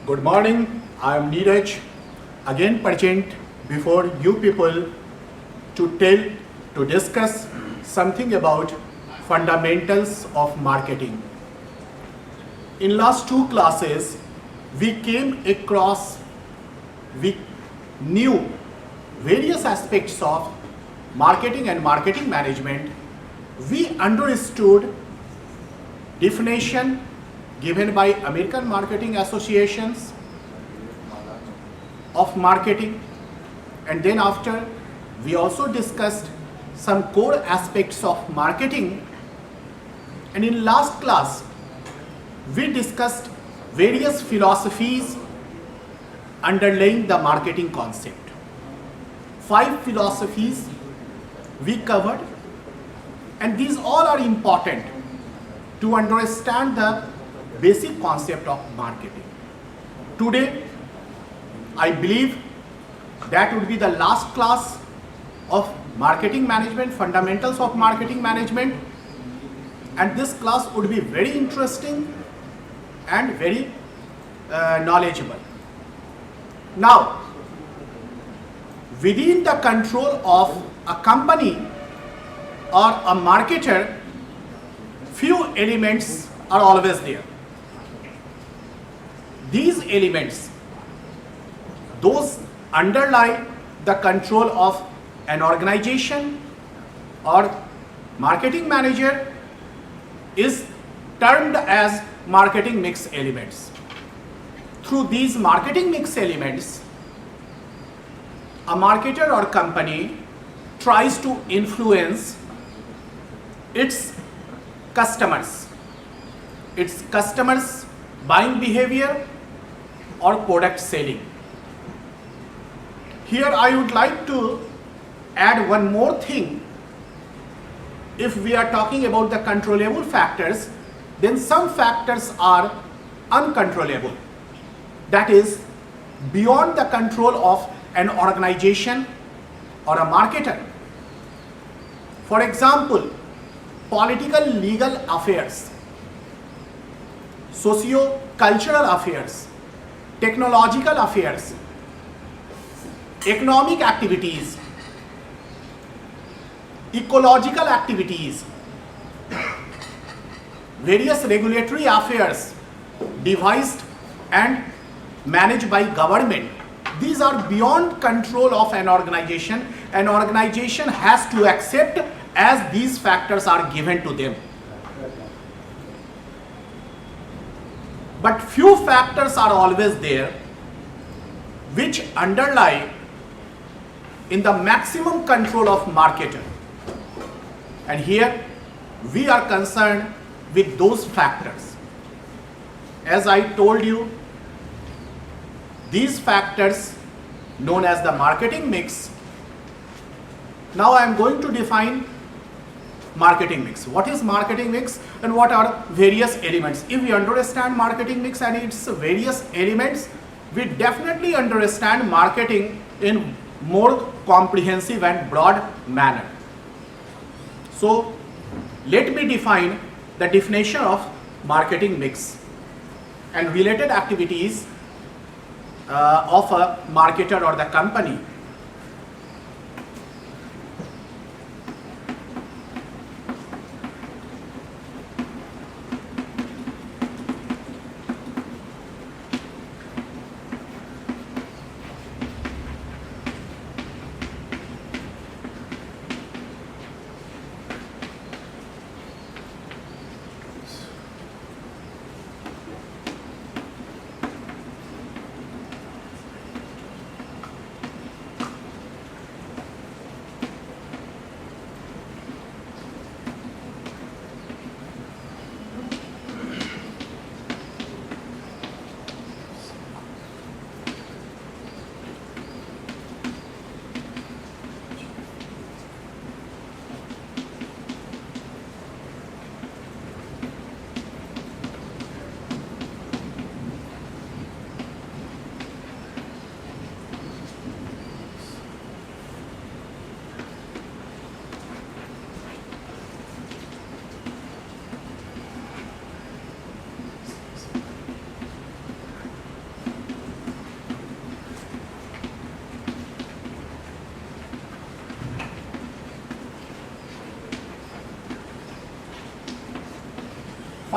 Good morning, I am Neeraj, again present before you people to discuss something about fundamentals of marketing. In last two classes, we knew various aspects of marketing and marketing management. We understood definition given by American Marketing Associations of marketing, and then after we also discussed some core aspects of marketing, and in last class we discussed various philosophies underlying the marketing concept. 5 philosophies we covered, and these all are important to understand the basic concept of marketing. Today, I believe that would be the last class of marketing management, fundamentals of marketing management, and this class would be very interesting and very knowledgeable. Now, within the control of a company or a marketer, few elements are always there. These elements, those underlie the control of an organization or marketing manager, is termed as marketing mix elements. Through these marketing mix elements, a marketer or company tries to influence its customers' buying behavior or product selling. Here I would like to add one more thing. If we are talking about the controllable factors, then some factors are uncontrollable. That is beyond the control of an organization or a marketer. For example, political legal affairs, socio-cultural affairs, technological affairs, economic activities, ecological activities, various regulatory affairs devised and managed by government. These are beyond control of an organization. An organization has to accept as these factors are given to them. But few factors are always there which underlie in the maximum control of marketer. And here we are concerned with those factors. As I told you, these factors known as the marketing mix. Now I am going to define marketing mix. What is marketing mix and what are various elements? If we understand marketing mix and its various elements, we definitely understand marketing in more comprehensive and broad manner. So let me define the definition of marketing mix and related activities of a marketer or the company.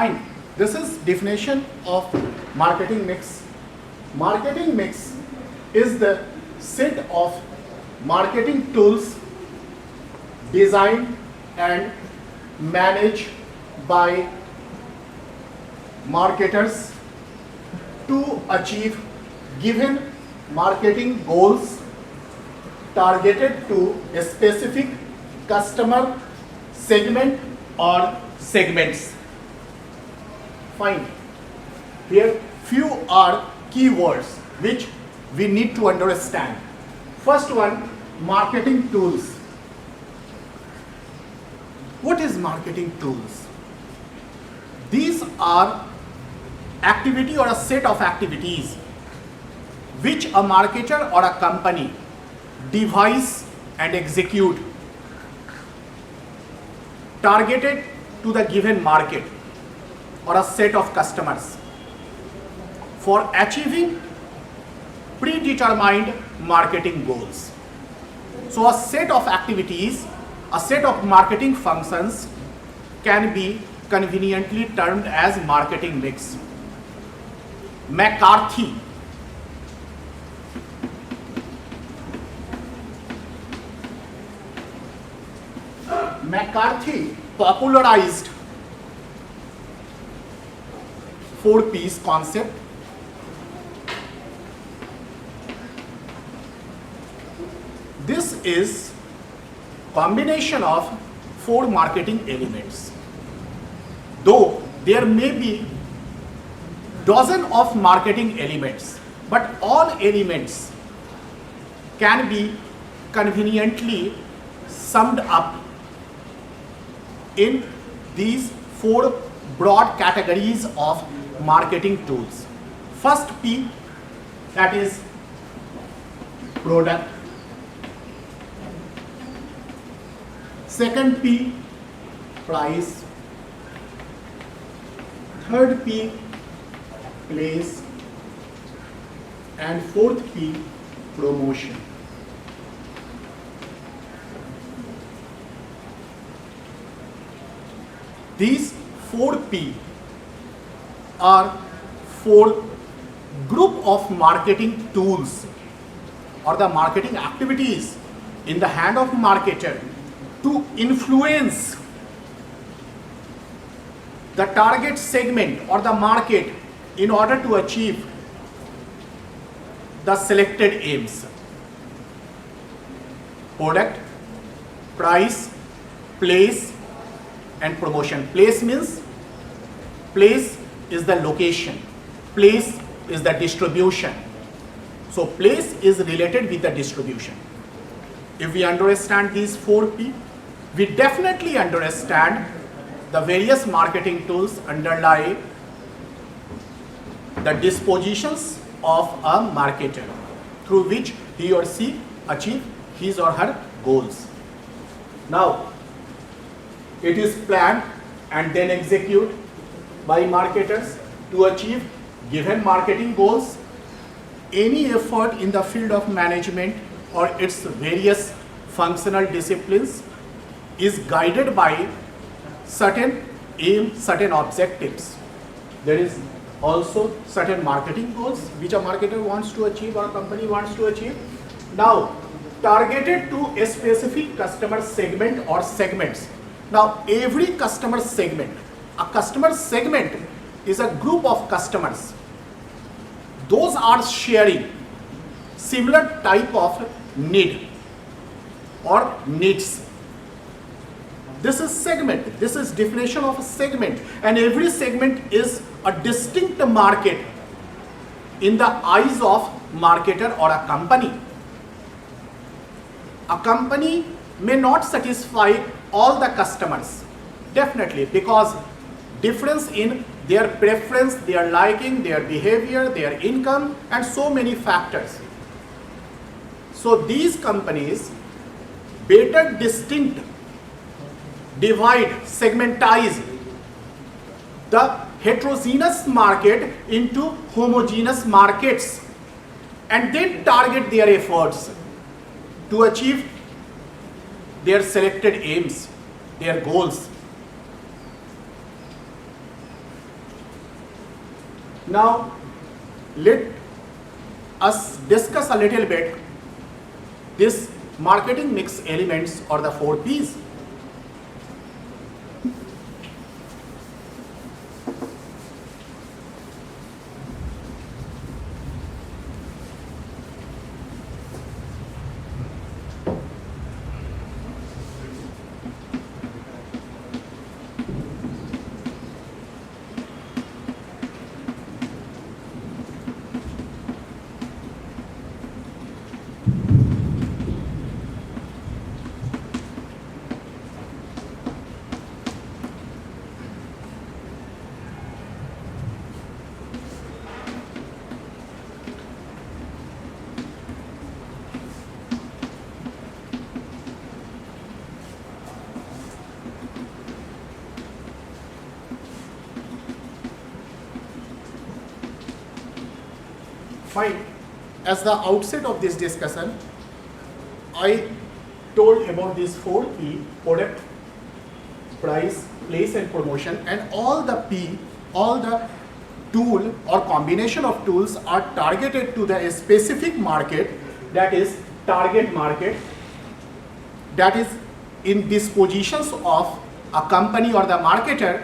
Fine. This is definition of marketing mix. Marketing mix is the set of marketing tools designed and managed by marketers to achieve given marketing goals targeted to a specific customer segment or segments. Fine. Here few are keywords which we need to understand. First one, marketing tools. What is marketing tools? These are activity or a set of activities which a marketer or a company devise and execute targeted to the given market or a set of customers for achieving predetermined marketing goals. So a set of activities, a set of marketing functions can be conveniently termed as marketing mix. McCarthy popularized 4Ps concept. This is combination of 4 marketing elements. Though there may be dozen of marketing elements, but all elements can be conveniently summed up in these 4 broad categories of marketing tools. First P, that is product. Second P, price. Third P, place. And fourth P, promotion. These 4P are 4 group of marketing tools or the marketing activities in the hand of marketer to influence the target segment or the market in order to achieve the selected aims. Product, price, place, and promotion. Place means, place is the location, place is the distribution. So place is related with the distribution. If we understand these 4P, we definitely understand the various marketing tools underlie the dispositions of a marketer through which he or she achieve his or her goals. Now, it is planned and then executed by marketers to achieve given marketing goals. Any effort in the field of management or its various functional disciplines is guided by certain aims, certain objectives. There is also certain marketing goals which a marketer wants to achieve or a company wants to achieve. Now, targeted to a specific customer segment or segments. Now, every customer segment, a customer segment is a group of customers. Those are sharing similar type of need or needs. This is segment. This is definition of a segment, and every segment is a distinct market in the eyes of marketer or a company. A company may not satisfy all the customers, definitely, because difference in their preference, their liking, their behavior, their income, and so many factors. So these companies better distinct, divide, segmentize the heterogeneous market into homogeneous markets and then target their efforts to achieve their selected aims, their goals. Now let us discuss a little bit this marketing mix elements or the 4 P's. Fine. As the outset of this discussion, I told about these 4 P: product, price, place and promotion, and all the P, all the tool or combination of tools are targeted to the specific market, that is target market, that is in dispositions of a company or the marketer.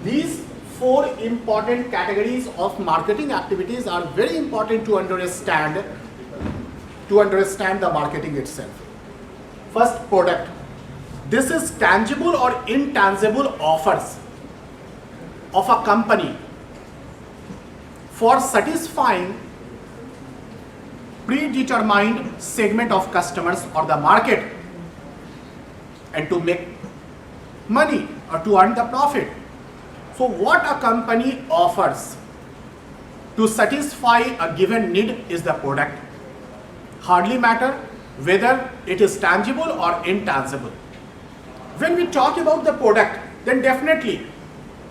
These 4 important categories of marketing activities are very important to understand the marketing itself. First, product. This is tangible or intangible offers of a company for satisfying predetermined segment of customers or the market and to make money or to earn the profit. So what a company offers to satisfy a given need is the product. Hardly matter whether it is tangible or intangible. When we talk about the product, then definitely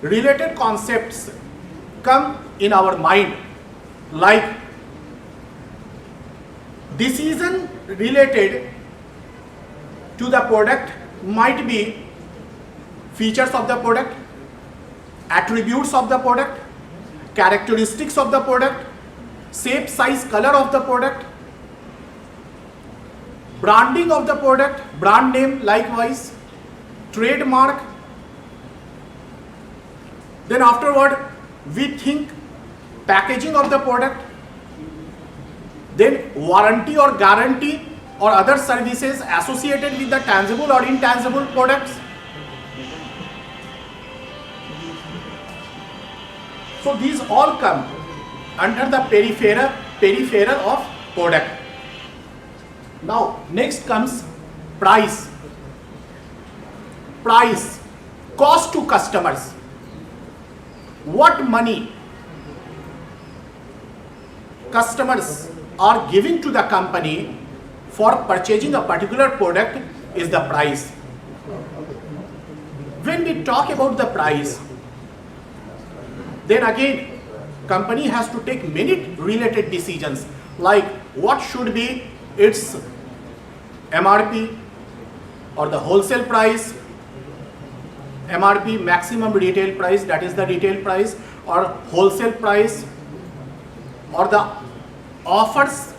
related concepts come in our mind, like decision related to the product might be features of the product, attributes of the product, characteristics of the product, shape, size, color of the product, branding of the product, brand name likewise, trademark. Then afterward we think packaging of the product, then warranty or guarantee or other services associated with the tangible or intangible products. So these all come under the peripheral of product. Now next comes price. Price, cost to customers. What money customers are giving to the company for purchasing a particular product is the price. When we talk about the price, then again company has to take many related decisions, like what should be its MRP or the wholesale price, MRP maximum retail price, that is the retail price, or wholesale price, or the offers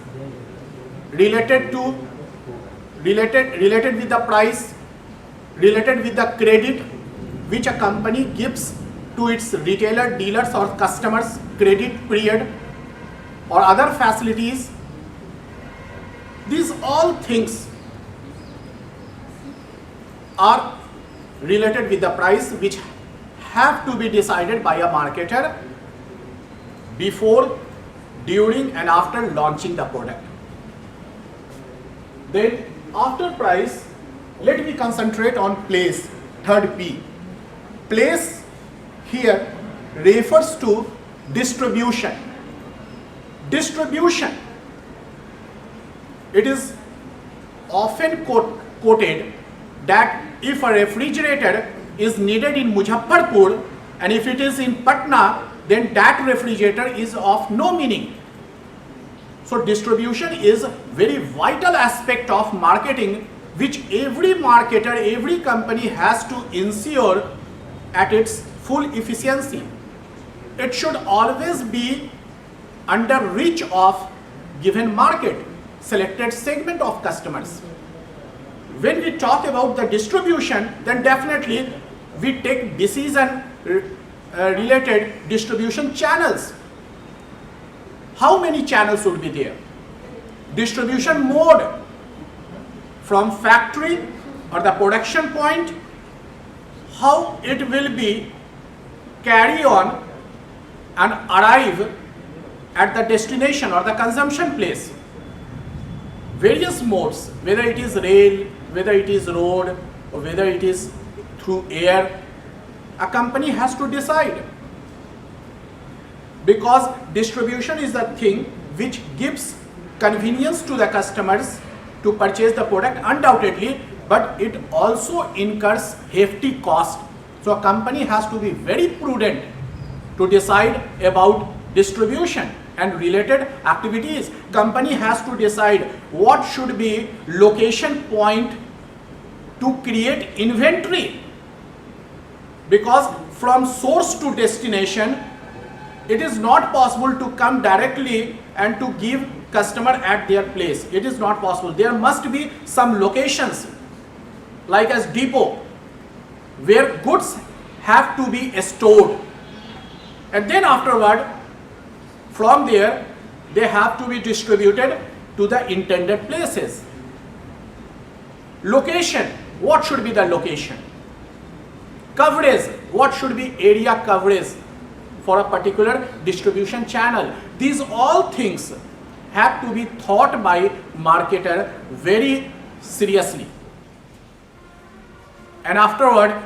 related with the price, related with the credit which a company gives to its retailer, dealers or customers, credit period or other facilities. These all things are related with the price, which have to be decided by a marketer before, during and after launching the product. Then after price, let me concentrate on place, third P. Place here refers to distribution. Distribution. It is often quoted that if a refrigerator is needed in Muzaffarpur and if it is in Patna, then that refrigerator is of no meaning. So distribution is very vital aspect of marketing, which every marketer, every company has to ensure at its full efficiency. it should always be under reach of given market, selected segment of customers. When we talk about the distribution, then definitely we take decision related distribution channels. How many channels would be there? Distribution mode, from factory or the production point, how it will be carry on and arrive at the destination or the consumption place. Various modes, whether it is rail, whether it is road, or whether it is through air, a company has to decide. Because distribution is the thing which gives convenience to the customers to purchase the product undoubtedly, but it also incurs hefty cost. So a company has to be very prudent to decide about distribution and related activities. Company has to decide what should be location point to create inventory, because from source to destination it is not possible to come directly and to give customer at their place. It is not possible. There must be some locations like as depot where goods have to be stored, and then afterward from there they have to be distributed to the intended places. Location, what should be the location? Coverage, what should be area coverage for a particular distribution channel? These all things have to be thought by marketer very seriously. And afterward,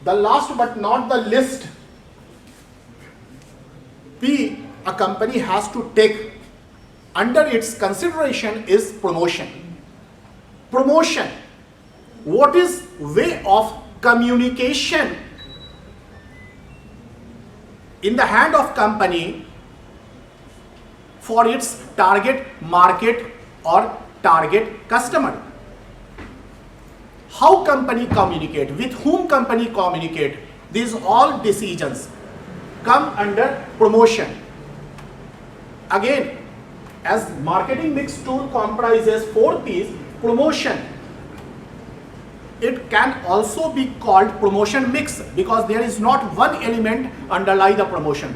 the last but not the least P a company has to take under its consideration is promotion. Promotion, what is way of communication in the hand of company for its target market or target customer? How company communicate, with whom company communicate, these all decisions come under promotion. Again, as marketing mix tool comprises 4 P's, promotion, it can also be called promotion mix, because there is not one element underlie the promotion.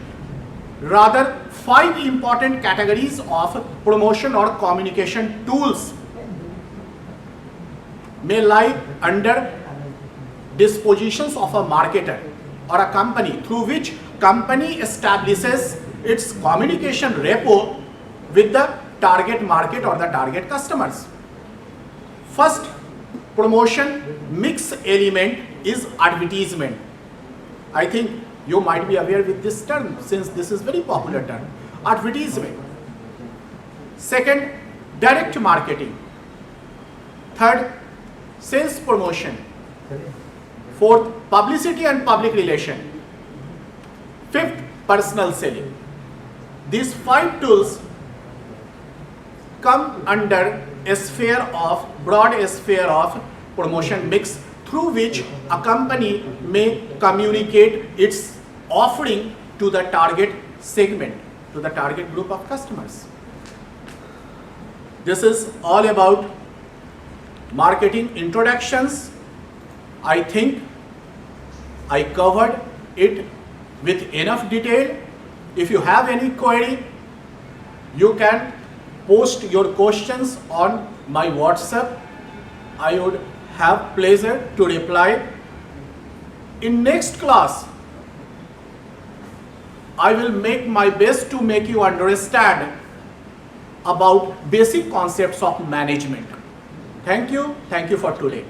Rather, 5 important categories of promotion or communication tools may lie under dispositions of a marketer or a company, through which company establishes its communication rapport with the target market or the target customers. First promotion mix element is advertisement. I think you might be aware with this term, since this is very popular term, advertisement. Second, direct marketing. Third, sales promotion. Fourth, publicity and public relation. Fifth, personal selling. These 5 tools come under a broad sphere of promotion mix, through which a company may communicate its offering to the target segment, to the target group of customers. This is all about marketing introductions. I think I covered it with enough detail. If you have any query, you can post your questions on my WhatsApp. I would have pleasure to reply. In next class, I will make my best to make you understand about basic concepts of management. Thank you for today.